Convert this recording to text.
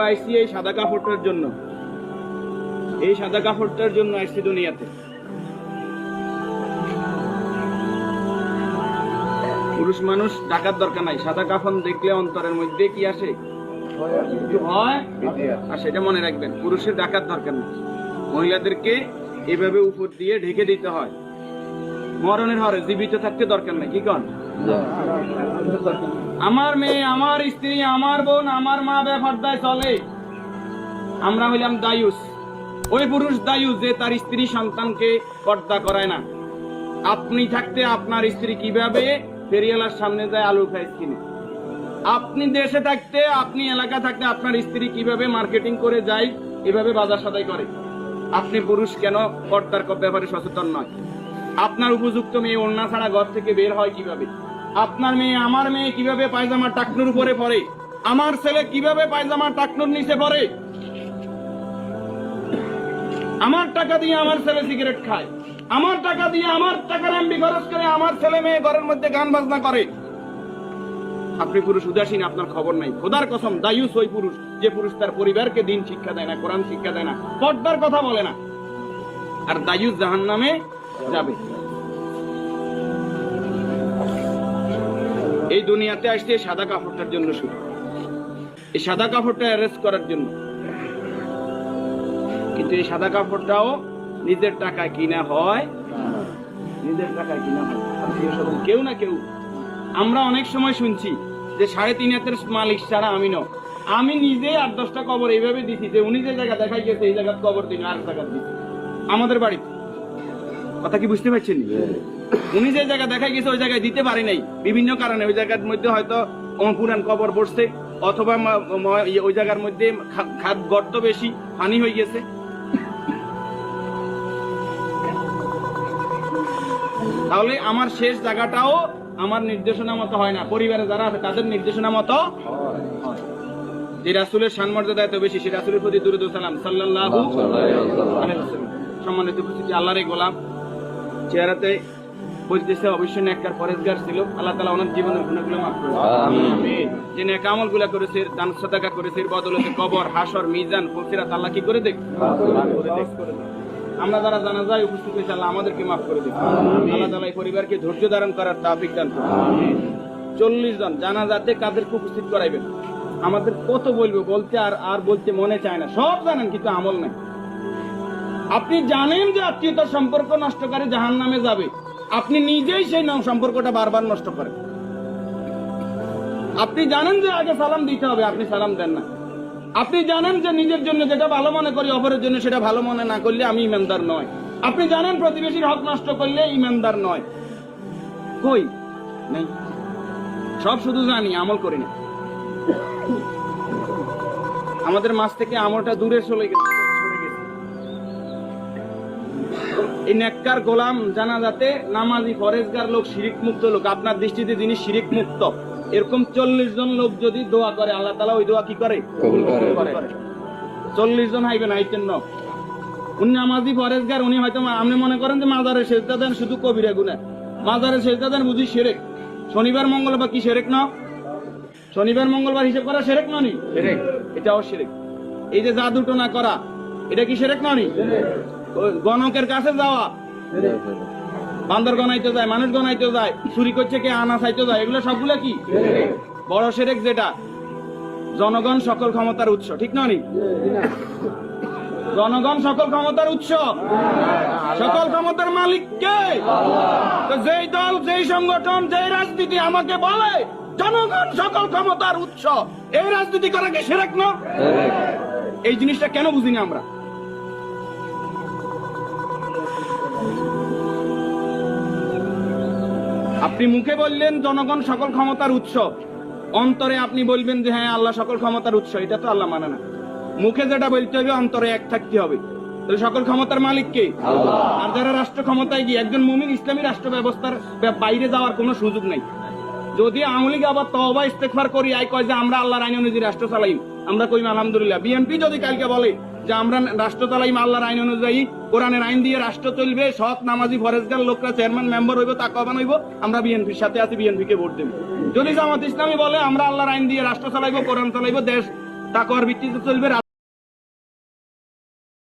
আইসি এই সাদা কাপড়টার জন্য, এই সাদা কাপড়টার জন্য আইসি দুনিয়াতে। পুরুষ মানুষ ডাকার দরকার নাই, সাদা কাফন দেখলে অন্তরের মধ্যে কি আসে হয়, আর সেটা মনে রাখবেন, পুরুষের ডাকার দরকার নাই। মহিলাদেরকে এভাবে উপর দিয়ে ঢেকে দিতে হয়। মরণের হরে জীবিত থাকতে দরকার নাই। কি কন? আমার মেয়ে, আমার স্ত্রী, আমার বোন, আমার মা বেপরদায় চলে, আমরা হইলাম দায়ুস। ওই পুরুষ দায়ুস যে তার স্ত্রী সন্তানকে পর্দা করায় না। আপনি থাকতে আপনার স্ত্রী কিভাবে ফেরিওয়ালার সামনে যায় আলু খাইস কিনে, আপনি দেশে থাকতে, আপনি এলাকা থাকতে আপনার স্ত্রী কিভাবে মার্কেটিং করে যায়, এভাবে বাজার সদাই করে, আপনি পুরুষ কেন পর্দার ব্যাপারে সচেতন নয়? আপনার উপযুক্ত মেয়ে ওড়না ছাড়া ঘর থেকে বের হয় কিভাবে? আপনার মেয়ে, আমার মেয়ে কিভাবে পায়জামা টাকনুর উপরে পরে? আমার ছেলে কিভাবে পায়জামা টাকনুর নিচে পরে? আমার টাকা দিয়ে আমার ছেলে সিগারেট খায়, আমার টাকা দিয়ে আমার টাকার এমবি খরচ করে আমার ছেলে মেয়ে ঘরের মধ্যে গান বাজনা করে। আপনি পুরুষ উদাসীন, আপনার খবর নাই। খোদার কসম, দায়ুস ওই পুরুষ যে পুরুষ তার পরিবারকে দিন শিক্ষা দেয় না, কোরআন শিক্ষা দেয় না, পর্দার কথা বলে না, আর দায়ুস জাহান্নামে যাবে। এই দুনিয়াতে আসছে সাদা কাপড়টার জন্য, শুধু এই সাদা কাপড়টা অ্যারেস্ট করার জন্য। কিন্তু এই সাদা কাপড়টাও নিজের টাকায় কিনা হয়, নিজের টাকায় কিনা হয়। কেউ না কেউ, আমরা অনেক সময় শুনছি যে 3.5 হাতের মালিক ছাড়া আমি ন, আমি নিজে 8-10টা কবর এইভাবে দিছি যে উনি যে জায়গা দেখাই গেছে এই জায়গায় কবর দিন, আর জায়গা দিচ্ছি আমাদের বাড়িতে। কথা কি বুঝতে পারছেন? উনি যে জায়গা দেখাই গেছে ওই জায়গায় দিতে পারি নাই বিভিন্ন কারণে। ওই জায়গার মধ্যে হয়তো পুরান কবর পড়ছে, অথবা ওই জায়গার মধ্যে খাদ গর্ত বেশি, পানি হয়ে গেছে। তাহলে আমার শেষ জায়গাটাও আমার নির্দেশনা মতো হয় না, পরিবারে যারা আছে তাদের নির্দেশনা মতো হয়। যে রাসূলের শানমর্যাদা এত বেশি, সে রাসূলের প্রতি দুরূদ ও সালাম সাল্লাল্লাহু আলাইহি ওয়াসাল্লাম। সম্মানিত উপস্থিতি, আল্লাহর এই গোলাম চেহারাতে বলতেছে অবশ্যই নেককার পরেজগার ছিল। আল্লাহ তাআলা ওনার জীবনের গুনাহগুলো মাফ করুন, আমিন। যে নেক আমলগুলো করেছে, দান সাদাকা করেছে, এর বদৌলতে কবর, হাসর, মিজান, ফুলসিরাত আল্লাহ কি করে দেখ, আমরা যারা জানাজায় উপস্থিত হয়েছে আল্লাহ আমাদেরকে মাফ করে দিন। আল্লাহ তাআলা এই পরিবারকে ধৈর্য ধারণ করার তৌফিক দান করুন। 40 জন জানাজাতে কাদেরকে উপস্থিত করাইবেন? আমাদের কত বলবো, বলতে আর বলতে মনে চায় না। সব জানেন কিন্তু আমল নাই। আপনি জানেন যে আত্মীয়তার সম্পর্ক নষ্টকারী জাহান্নামে যাবে, আপনি নিজেই সেই সম্পর্কটা বারবার নষ্ট করেন। আপনি জানেন যে আগে সালাম দিতে হবে, আপনি সালাম দেন না। আপনি জানেন যে নিজের জন্য যেটা ভালো মনে করি অপরের জন্য সেটা ভালো মনে না করলে আমি ইমানদার নয়। আপনি জানেন প্রতিবেশীর হক নষ্ট করলে ইমানদার নয়। কই নেই, সব শুধু জানি, আমল করি না। আমাদের মাঝ থেকে আমলটা দূরে চলে গেছে। এই নেককার গোলাম জানাজাতে নামাজি পরেজগার লোক, শিরিক মুক্ত লোক, আপনার দৃষ্টিতে যিনি শিরিক মুক্ত, এরকম 40 জন লোক যদি দোয়া করে আল্লাহ তাআলা ওই দোয়া কি করে? কবুল করে। 40 জন হাইবেন আইতেন না, উনি নামাজি পরেজগার, উনি হয়তো আপনি মনে করেন যে মাজারে সেজদা দেন শুধু কবিরা গুনাহ, মাজারে সেজদা দেন বুঝি শিরক। শনিবার মঙ্গলবার কি শিরক না? শনিবার মঙ্গলবার হিসাব করা শিরক না? শিরক, এটাও শিরক। এই যে জাদু টোনা করা, এটা কি শিরক না? গণকের কাছে যাওয়া, বান্দর গনাইতে যায়, মানুষ গনাইতে যায়, চুরি করছে কে, আনা চাইতে যায়, এগুলো সবগুলো কি বড় শিরক? যেটা জনগণ সকল ক্ষমতার উৎস, ঠিক না? জনগণ সকল ক্ষমতার উৎস, সকল ক্ষমতার মালিক কে? যেই দল, যেই সংগঠন, যেই রাজনীতি আমাকে বলে জনগণ সকল ক্ষমতার উৎস, এই রাজনীতি করা কি শিরক না? এই জিনিসটা কেন বুঝি না আমরা? আপনি মুখে বললেন জনগণ সকল ক্ষমতার উৎস, অন্তরে আপনি বলবেন যে হ্যাঁ আল্লাহ সকল ক্ষমতার উৎস, এটা তো আল্লাহ মানে না। মুখে যেটা বলতে হবে অন্তরে এক থাকতে হবে। তাহলে সকল ক্ষমতার মালিক কে? আল্লাহ। আর যারা রাষ্ট্র ক্ষমতায় গিয়ে, একজন মুমিন ইসলামী রাষ্ট্র ব্যবস্থার বাইরে যাওয়ার কোনো সুযোগ নাই। যদি আওয়ামী লীগ আবার তওবা ইস্তেগফার করি আই কয় যে আমরা আল্লাহর আইন অনুযায়ী রাষ্ট্র চালাইম, আমরা কইম আলহামদুলিল্লাহ। বিএনপি যদি কালকে বলে যে আমরা রাষ্ট্র চালাইম আল্লাহর আইন অনুযায়ী, কোরআনের আইন দিয়ে রাষ্ট্র চলবে, সৎ নামাজি ফরেজগার লোকরা চেয়ারম্যান মেম্বার হইব, তাকওয়াবান হইব, আমরা বিএনপির সাথে আছি, বিএনপি কে ভোট দেব। যদি জামাত ইসলামী বলে আমরা আল্লাহর আইন দিয়ে রাষ্ট্র চালাইবো, কোরআন চালাইবো, দেশ তাকওয়ার ভিত্তিতে চলবে।